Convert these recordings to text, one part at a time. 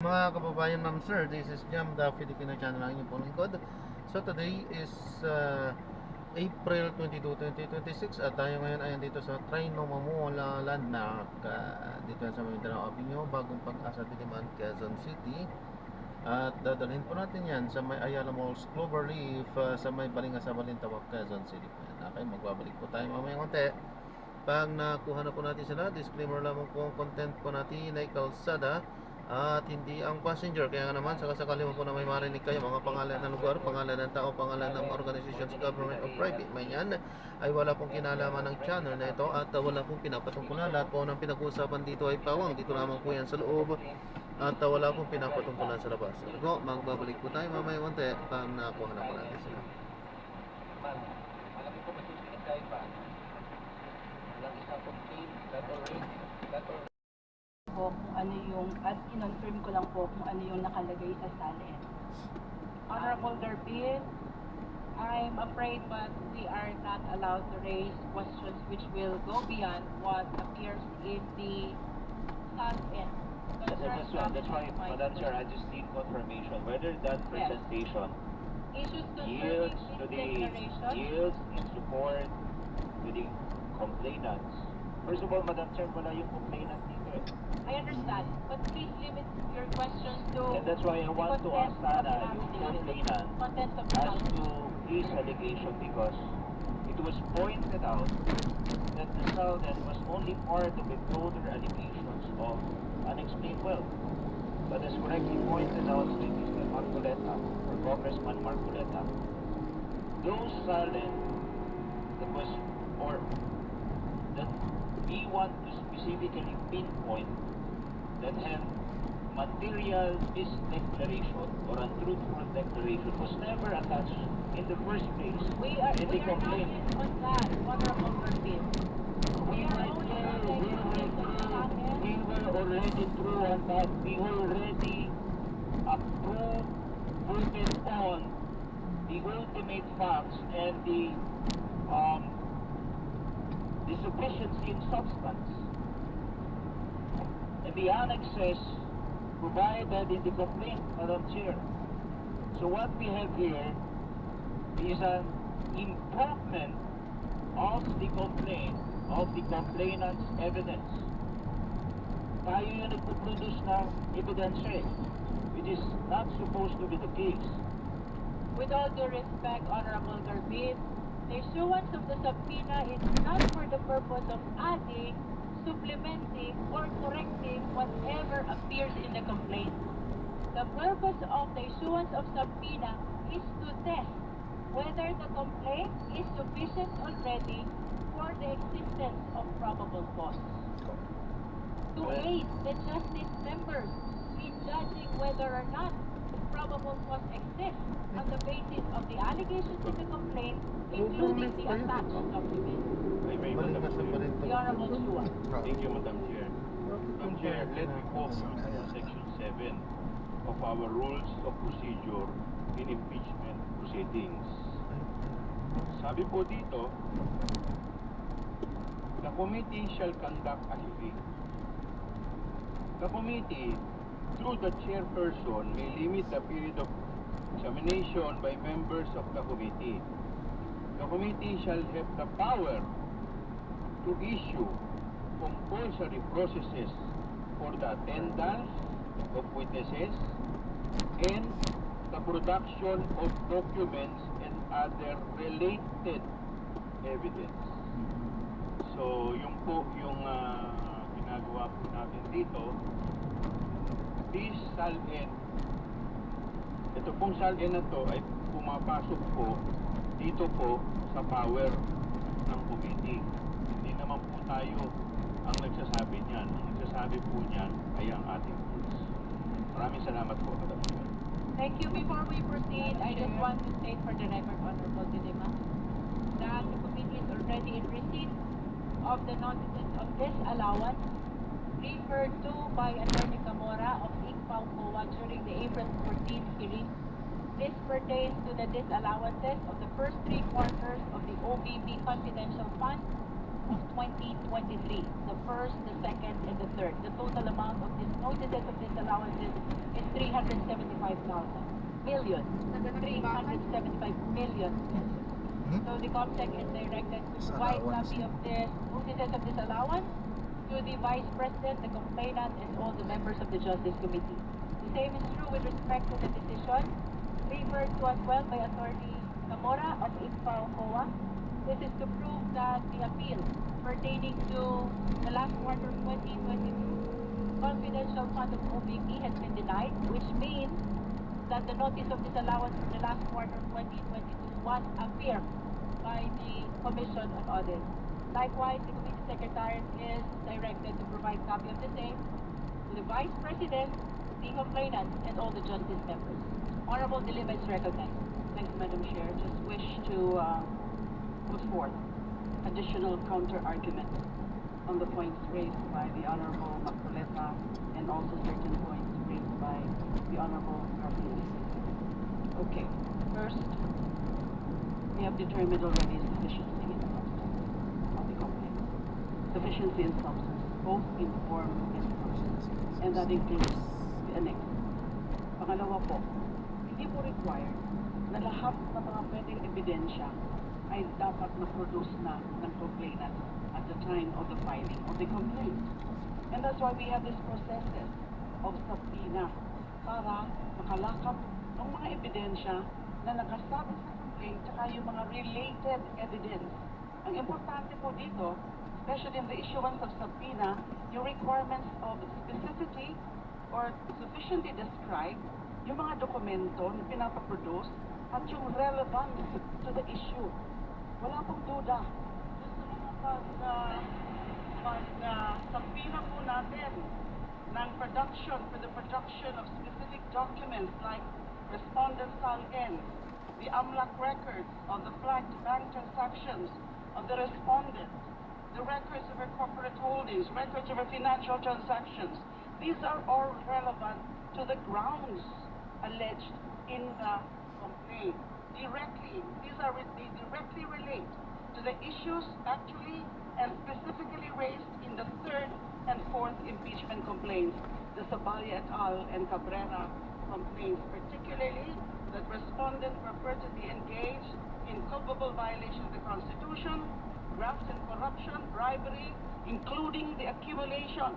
Mga kababayan, ma'am sir, this is Jam, the Filipino channel ang inyong pong lingkod. So today is April 22, 2026 at tayo ngayon ay dito sa Trinomamuala Landmark dito sa Mindanao Avenue, Bagong Pag-asa, Diliman, Quezon City. At dadalhin po natin yan sa may Ayala Malls, Cloverleaf, sa may Balinga sa Balintawak, Quezon City. Okay, magbabalik po tayo mamaya konti. Pag nakuha na po natin sila, disclaimer lamang po ang content po natin ay kalsada at hindi ang passenger. Kaya nga naman, sakasakali mo po na may marinig kayo mga pangalan ng lugar, pangalan ng tao, pangalan ng organizations, government or private man yan, ay wala pong kinalaman ng channel na ito at wala pong pinapatungkulan. Lahat po ng pinag-uusapan dito ay pawang, dito lamang po yan sa loob at wala pong pinapatungkulan sa labas. So, magbabalik po tayo mamaya konti pag nakuha na po natin sila. Po kung ano yung, at in-confirm ko lang po kung ano yung nakalagay sa SALN. Honorable Garpin, I'm afraid but we are not allowed to raise questions which will go beyond what appears in the SALN. That's why, Madam Chair, I just need confirmation whether that presentation Issues yields concerning to this the declaration. yields in support to the complainants. First of all, Madam Chair, wala yung complainant dito eh. I understand, but please limit your questions to And that's why I the want to ask content of Sana, the yung affidavit. complainant, Content of the as affidavit. to his allegation because it was pointed out that the Salden was only part of the broader allegations of unexplained wealth. But as correctly pointed out by Mr. Marcoleta, or Congressman Marcoleta, those Salden that was, or that we want to specifically pinpoint that have material misdeclaration or untruthful declaration was never attached in the first place We are in the not complaint. in on that, Honorable Garpin. We are only protecting the SALN. We were already through on that. We already approved, voted on the ultimate facts and the sufficiency in substance. And the annexes provided in the complaint, Madam Chair. So what we have here is an improvement of the complaint, of the complainant's evidence. Tayo yung nagpo-produce ng evidence which is not supposed to be the case. With all due respect, Honorable Garpin, the issuance of the subpoena is not for the purpose of adding, supplementing, or correcting whatever appears in the complaint. The purpose of the issuance of subpoena is to test whether the complaint is sufficient already for the existence of probable cause. To aid the justice members in judging whether or not probable cause exists on the basis of the allegations in the complaint, including the attached documents. Balik na sa Balintawak. The Honorable Chua. Thank you, Madam Chair. Madam Chair, let me quote Section 7 of our Rules of Procedure in Impeachment Proceedings. Sabi po dito, the committee shall conduct a hearing. The committee, through the chairperson, may limit the period of examination by members of the committee. The committee shall have the power to issue compulsory processes for the attendance of witnesses and the production of documents and other related evidence. So, yung po yung ginagawa po natin dito, this SALN, ito pong SALN na to ay pumapasok po dito po sa power ng committee. Hindi naman po tayo ang nagsasabi niyan. Ang nagsasabi po niyan ay ang ating rules. Maraming salamat po, Madam Chair. Thank you. Before we proceed, I just want to state for the record, Honorable Dilima, that the committee is already in receipt of the notices of disallowance referred to by Attorney Camora of Igpao COA during the April 14th hearing. This pertains to the disallowances of the first 3 quarters of the OBB Confidential Fund of 2023, the first, the second, and the third. The total amount of these notices of disallowances is 375,000 million. 375 million. So the COMSEC is directed to provide copy of this notices of disallowance to the Vice President, the complainant, and all the members of the Justice Committee. The same is true with respect to the decision referred to as well by Attorney Zamora of ICFAO COA. This is to prove that the appeal pertaining to the last quarter of 2022 confidential fund of OBP has been denied, which means that the notice of disallowance for the last quarter of 2022 was affirmed by the Commission on Audit. Likewise, the Committee Secretariat is directed to provide copy of the same to the Vice President, the complainants, and all the Justice members. Honorable Dilima is recognized. Thanks, Madam Chair. Just wish to put forth additional counter-arguments on the points raised by the Honorable Maculeta and also certain points raised by the Honorable Garfield. Okay, first, we have determined already sufficiency in substance of the complaint. Sufficiency in substance, both in form and substance, and that includes the annex. Pangalawa po, hindi po required na lahat ng mga pwedeng ebidensya ay dapat na-produce na ng complainant at the time of the filing of the complaint. And that's why we have these processes of subpoena para makalakap ng mga ebidensya na nakasabi sa complaint tsaka yung mga related evidence. Ang importante po dito, especially in the issuance of subpoena, yung requirements of specificity or sufficiently described yung mga dokumento na pinapaproduce at yung relevance to the issue. Wala pong duda. Pag-subpoena po natin ng production for the production of specific documents like respondent SALN, the AMLAC records on the flagged bank transactions of the respondent, the records of her corporate holdings, records of her financial transactions. These are all relevant to the grounds alleged in the complaint. They directly relate to the issues actually and specifically raised in the third and fourth impeachment complaints, the Sabaya et al. And Cabrera complaints, particularly that respondents were purportedly engaged in culpable violation of the Constitution, graft and corruption, bribery, including the accumulation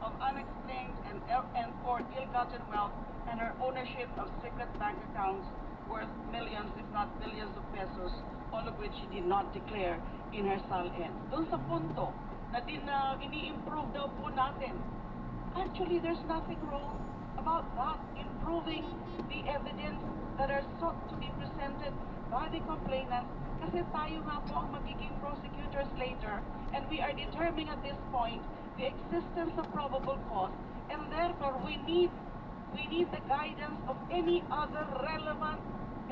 of unexplained and or ill-gotten wealth, and her ownership of secret bank accounts worth millions, if not billions of pesos, all of which she did not declare in her SALN. Doon sa punto na ini-improve daw po natin, actually there's nothing wrong about that, improving the evidence that are sought to be presented by the complainant, kasi tayo nga po ang magiging prosecutors later, and we are determining at this point the existence of probable cause, and therefore we need the guidance of any other relevant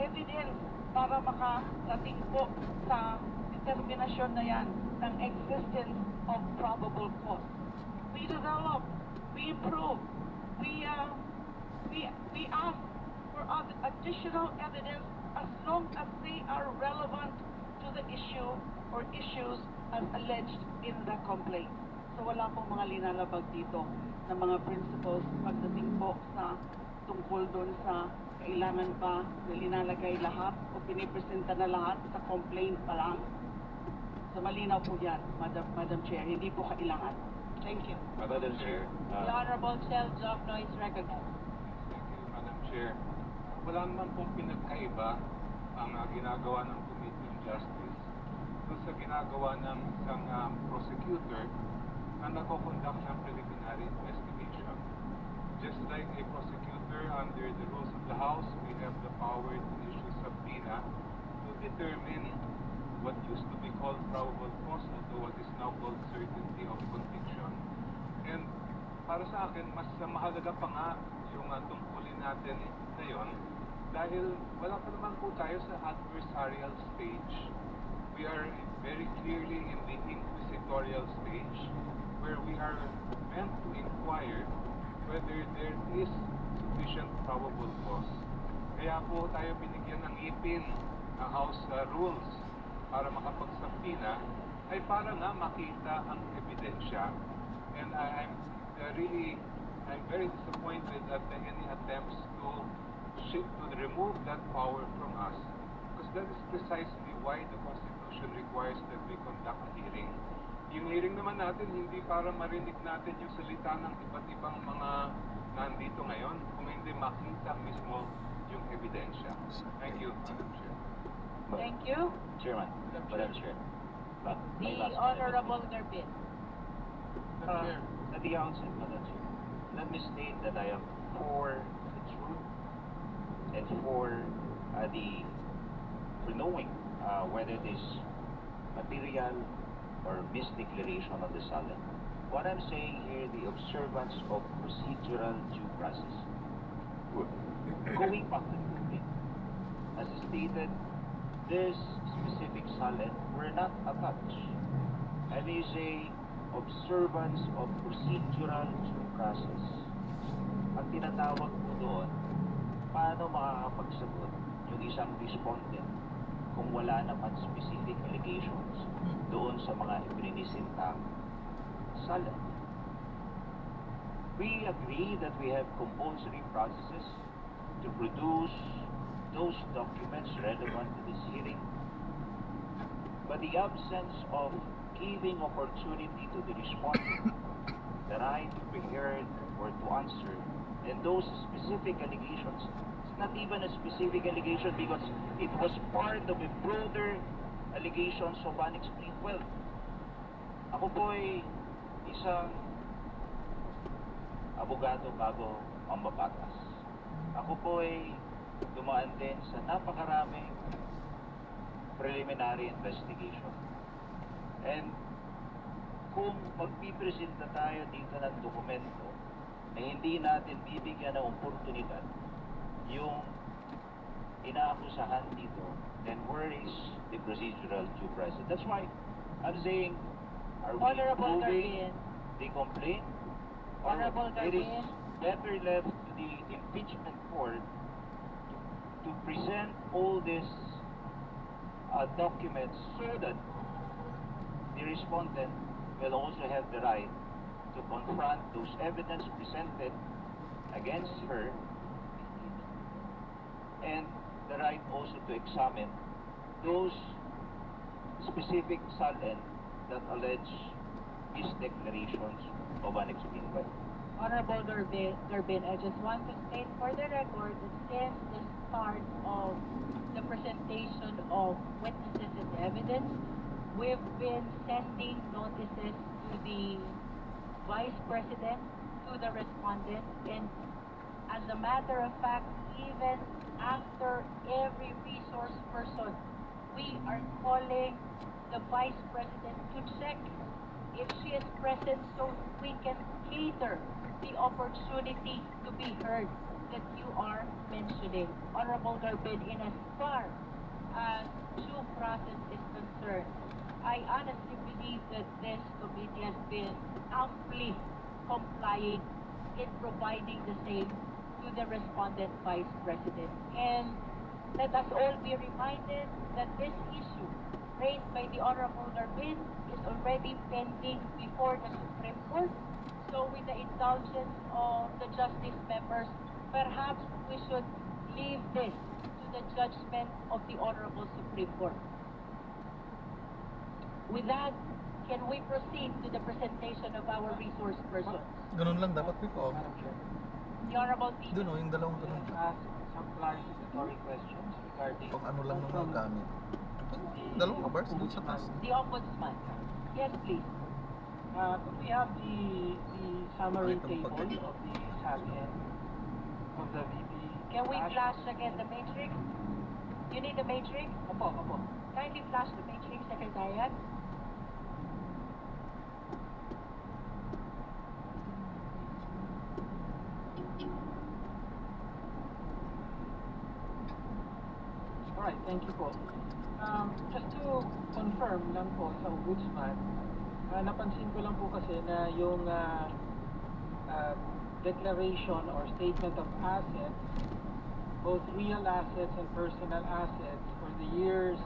evidence para makarating po sa determinasyon na yan ng existence of probable cause. We develop, we improve, we ask for other additional evidence as long as they are relevant to the issue or issues as alleged in the complaint. So wala pong mga linalabag dito na mga principles pagdating po sa tungkol doon sa kailangan ba na linalagay lahat o pinipresenta na lahat sa complaint pa lang. So malinaw po yan, Madam Chair, hindi po kailangan. Thank you. Madam Chair, The Honorable Chel Jovno is recognized. Thank you, Madam Chair. Wala naman pong pinagkaiba ang ginagawa ng Committee on Justice doon sa ginagawa ng isang prosecutor na nagko-conduct ng preliminary investigation. Just like a prosecutor under the rules of the House, we have the power to issue subpoena to determine what used to be called probable cause to what is now called certainty of conviction. And para sa akin, mas mahalaga pa nga yung tungkulin natin ngayon dahil wala pa naman po tayo sa adversarial stage. We are very clearly in the inquisitorial stage where we are meant to inquire whether there is sufficient probable cause. Kaya po tayo binigyan ng ipin ng House rules para makapagsabina ay para nga makita ang ebidensya. And I'm very disappointed that any attempts to remove that power from us, because that is precisely why the Constitution requires that we conduct a hearing. Yung hearing naman natin, hindi para marinig natin yung salita ng iba't ibang mga nandito ngayon, kung hindi makita mismo yung ebidensya. Thank you, Madam Chair. Thank you. Chairman, Madam Chair. But The my last Honorable Garbin. At the outset, Madam Chair, let me state that I am for the truth and for knowing whether it is material or misdeclaration of the solemn. What I'm saying here, the observance of procedural due process. Good. Going back to the complaint, as stated, this specific solemn were not attached. And is a observance of procedural due process. Ang tinatawag po doon, paano makakapagsagot yung isang respondent kung wala naman specific allegations doon sa mga ipininisintang solemn. We agree that we have compulsory processes to produce those documents relevant to this hearing. But the absence of giving opportunity to the respondent the right to be heard or to answer, and those specific allegations, it's not even a specific allegation because it was part of a broader allegations of unexplained wealth. Ako po ay isang abogado bago ang mabatas. Ako po ay dumaan din sa napakaraming preliminary investigation. And kung magpipresenta tayo dito ng dokumento na hindi natin bibigyan ng oportunidad yung inaakusahan dito, then where is the procedural due process? That's why I'm saying, are we Honorable proving Garbin. the complaint? Or Honorable it is Garbin. better left to the impeachment court to present all these documents so that the respondent will also have the right to confront those evidence presented against her and the right also to examine those specific solemn that allege misdeclarations of unexplained wealth. Honorable Garbin, I just want to state for the record that since the start of the presentation of witnesses and evidence, we've been sending notices to the Vice President, to the respondent, and as a matter of fact, even after every resource person, we are calling the Vice President to check if she is present so we can cater the opportunity to be heard that you are mentioning. Honorable Garbin, in as far as due process is concerned, I honestly believe that this committee has been amply complying in providing the same to the respondent Vice President. And let us all be reminded that this issue raised by the Honorable Garbin is already pending before the Supreme Court. So with the indulgence of the justice members, perhaps we should leave this to the judgment of the Honorable Supreme Court. With that, can we proceed to the presentation of our resource persons? Ganun lang dapat po. The Honorable Tito. Doon yung dalawang ganun. Ask some clarificatory questions regarding Pag ano lang naman gamit. Dalawang bars doon sa taas. The Ombudsman. Yes, please. Could we have the summary Ito, table pagganyan. of the salient of the VP? Can we flash again the matrix? You need the matrix? Opo, opo. Kindly flash the matrix, Secretariat. Alright, thank you po. Just to confirm lang po sa Ombudsman, napansin ko lang po kasi na yung declaration or statement of assets, both real assets and personal assets for the years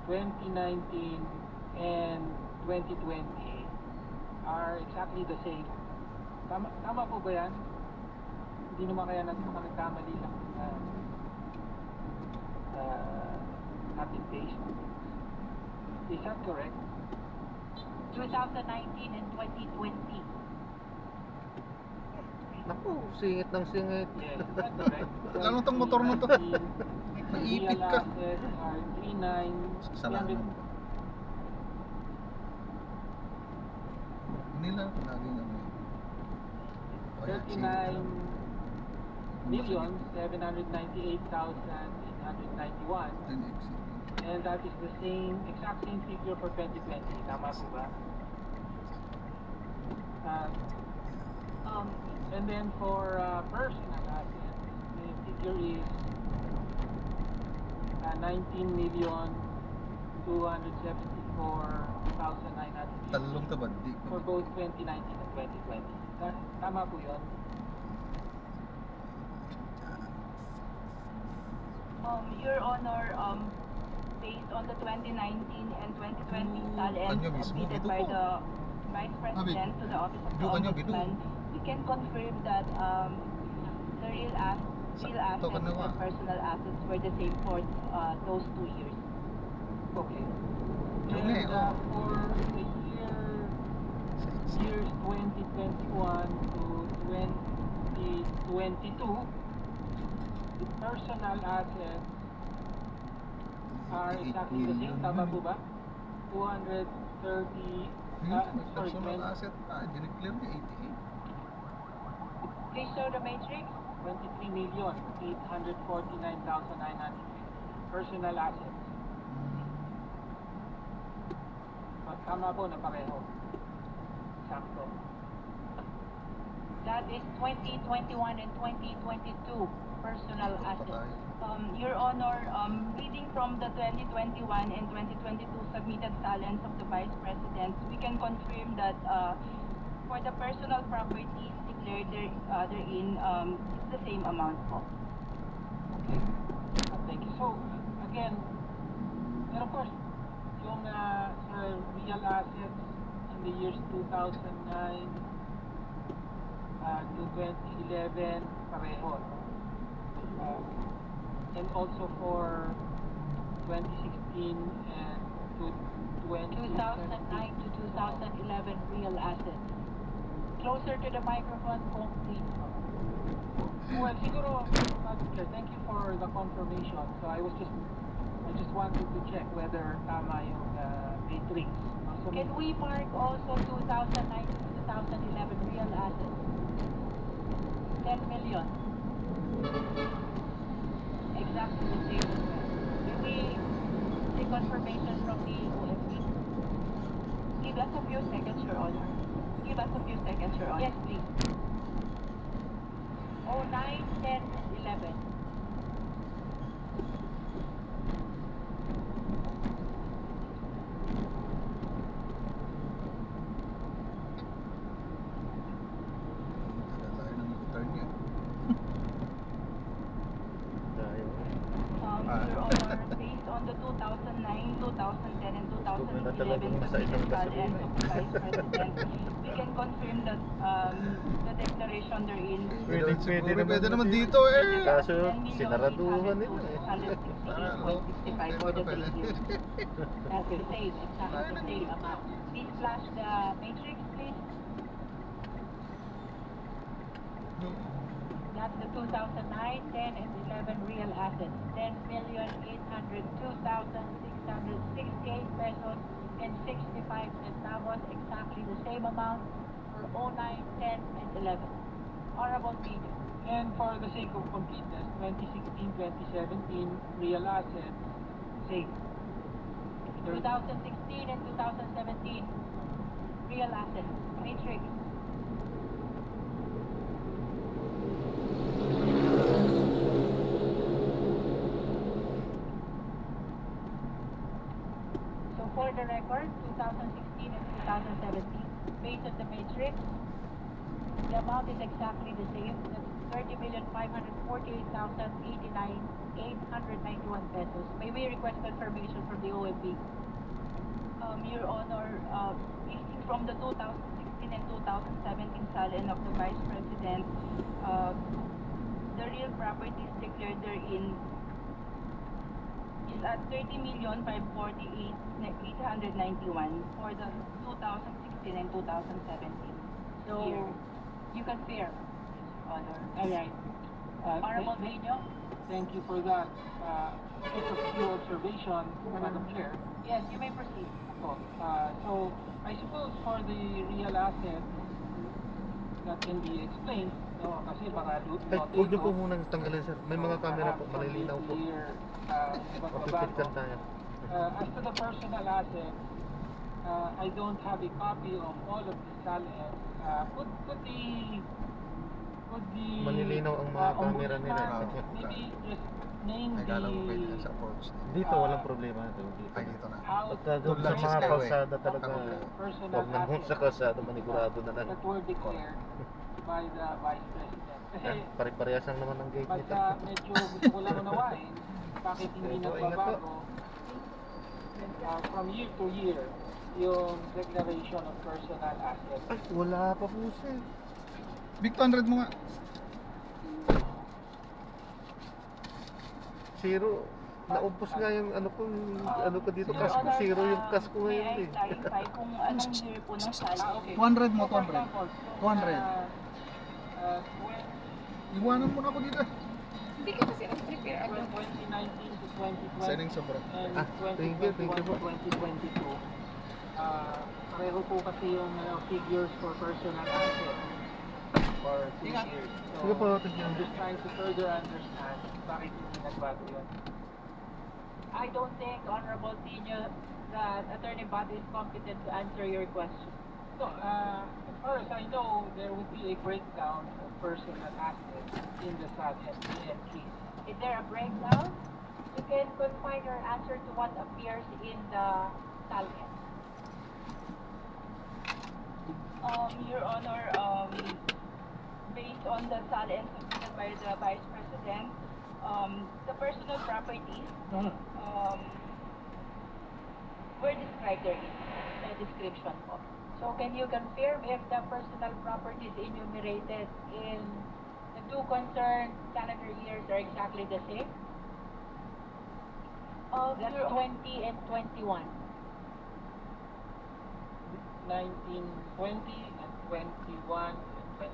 2019 and 2020 are exactly the same. Tama po ba yan? Hindi naman kaya natin baka nagkamali lang ating base. Is that correct? 2019 and 2020. Naku, singit ng singit. Yes, is that correct? Ano tong motor na to? Naiipit ka. Real assets are 39, Salamat. Nila laging ano yun. O yan, singit ka lang. 39,798,891, Then exit. and that is the exact same figure for 2020. Tama po ba? And then for personal assets, the figure is 19,274,900 Talong tabad. Di for both 2019 and 2020. Tama po yun? Your Honor, based on the 2019 and 2020 Kanyo talent mismo, submitted ito by po. the Vice President to the Office of the Kanyo, ito. Ombudsman, we can confirm that the real assets Sakto ka nawa. and personal assets were the same for those 2 years. Okay. Yung And oh. for the years 2021 to 2022, the personal assets are exactly the same. Tama po ba? 230, sorry, Personal asset pa. Dineclare niya 88. Please show the matrix. 23,849,950 personal assets. Tama po na pareho. Sakto. That is 2021 and 2022 personal assets. Your Honor, reading from the 2021 and 2022 submitted talents of the Vice President, we can confirm that for the personal properties declared therein, it's the same amount po. Okay. Thank you. So, again, and of course, yung sa real assets in the years 2009 to 2011, pareho. No? And also for 2016 and to 2009 to 2011 real assets. Closer to the microphone po, please. Well, siguro, Madam Chair, thank you for the confirmation. So I just wanted to check whether tama yung matrix. So, Can we mark also 2009 to 2011 real assets? 10 million. Exactly the same as well. Can we take confirmation from the OFP? Give us a few seconds, Your Honor. Give us a few seconds, Your Honor. Yes, please. 09, 10, 11. Tagalay ng motor niya. Your Honor, based on the 2009, 2010, and 2011 yung sa isang submitted talents gasolina of the Vice President, we can confirm that the declaration therein Pwede naman dito eh. Kaso, sinaraduhan nila eh. For the 3 years. That's the same, exactly the same amount. Please flash the matrix, please. That's the 2009, 10, and 11 real assets. 10,802,668 pesos and 65 centavos, exactly the same amount for 09, 10, and 11. Honorable Speaker. and for the sake of completeness, 2016, 2017 real assets, same. 2016 and 2017 real assets. Matrix. So for the record, 2016 and 2017, based on the matrix, the amount is exactly the same. That's 30,548,089,891 pesos. May we request confirmation from the OMB? Your Honor, basing from the 2016 and 2017 salary of the Vice President, properties declared therein is at 30,548,891 for the 2016 and 2017 So, years. You can fair, Your Honor. alright. Honorable Video? Thank you for that. Just a few observations, Madam Chair. Yes, you may proceed. So, I suppose for the real assets that can be explained, no, kasi baka Ay, huwag niyo po munang tanggalin, sir. May mga camera po, malilinaw po. Mapipicture tayo. As to the personal assets, I don't have a copy of all of the SALN. Could the Malilinaw ang mga camera nila. ombudsman maybe just name Nagkala ko kayo the sa approach. Dito, walang problema. Dito. Ay, dito na. how Pagka doon sa Doon lang mga sa skyway. kalsada talaga, personal huwag na sa assets kalsada, manigurado na lang. that were declared by the Vice President. Kasi Pare-parehas lang naman ang gate nito. pagka medyo gusto ko lang unawain, bakit hindi Ito, ingat nagbabago from year to year yung declaration of personal assets. Ay, wala pa po, sir. Big 200 mo nga. Zero. Naubos nga yung ano ko dito, Your cash ko. Honor, Zero yung cash ko may ngayon I eh. clarify kung anong year po ng salary? Okay. 200 mo, So, for 200. example, 200. When Iwanan mo na ako dito. Hindi ka kasi nag-prepare from agad. 2019 to 2020 Signing sobra. and Ah, thank you po. 2021 to 2022, pareho po kasi yung figures for personal assets for 2 years. So, Sige po, thank you. I'm just trying to further understand bakit hindi nagbago yun. I don't think, Honorable Senior, that Attorney Bato is competent to answer your question. So, as far as I know, there would be a breakdown of personal assets in the SAT-MTN case. Is there a breakdown? You can confine your answer to what appears in the SALN. Your Honor, based on the SALN submitted by the Vice President, the personal properties were described there in the description po. So can you confirm if the personal properties enumerated in the two concerned calendar years are exactly the same? That's 20 and 21. 19, 20, and 21, and 22.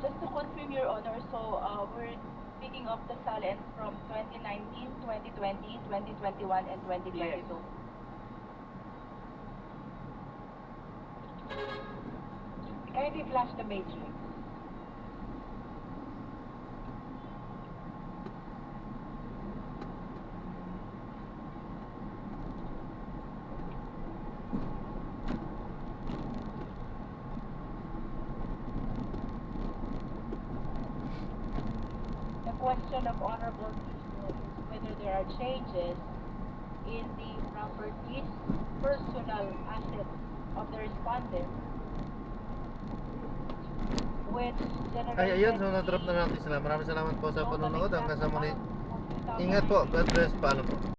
Just to confirm, Your Honor, so we're speaking of the SALN from 2019, 2020, 2021, and 2022. Kindly flash the matrix. The question of Honorable Senior is whether there are changes in the properties, personal assets of the respondent, which generated... Ay, ayun. So, na-drop na natin sila. Maraming salamat po sa panonood. Hanggang sa muli. Ingat po. God bless. Paalam po.